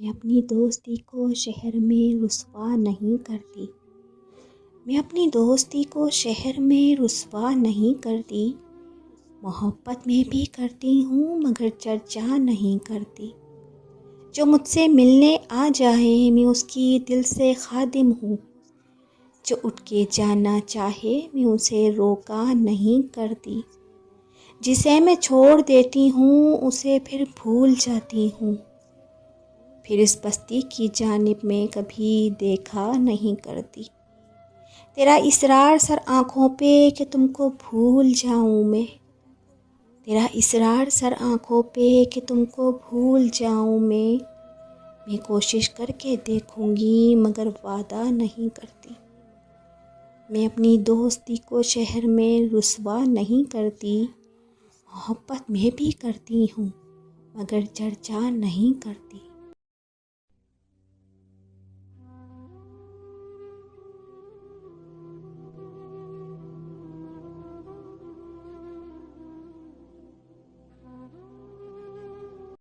मैं अपनी दोस्ती को शहर में रुसवा नहीं करती। मैं अपनी दोस्ती को शहर में रुसवा नहीं करती। मोहब्बत में भी करती हूँ मगर चर्चा नहीं करती। जो मुझसे मिलने आ जाए मैं उसकी दिल से खादिम हूँ। जो उठ के जाना चाहे मैं उसे रोका नहीं करती। जिसे मैं छोड़ देती हूँ उसे फिर भूल जाती हूँ। फिर इस बस्ती की जानिब में कभी देखा नहीं करती। तेरा इसरार सर आँखों पे कि तुमको भूल जाऊँ मैं। तेरा इसरार सर आँखों पे कि तुमको भूल जाऊँ मैं कोशिश करके देखूँगी मगर वादा नहीं करती। मैं अपनी दोस्ती को शहर में रुसवा नहीं करती। मोहब्बत में भी करती हूँ मगर चर्चा नहीं करती।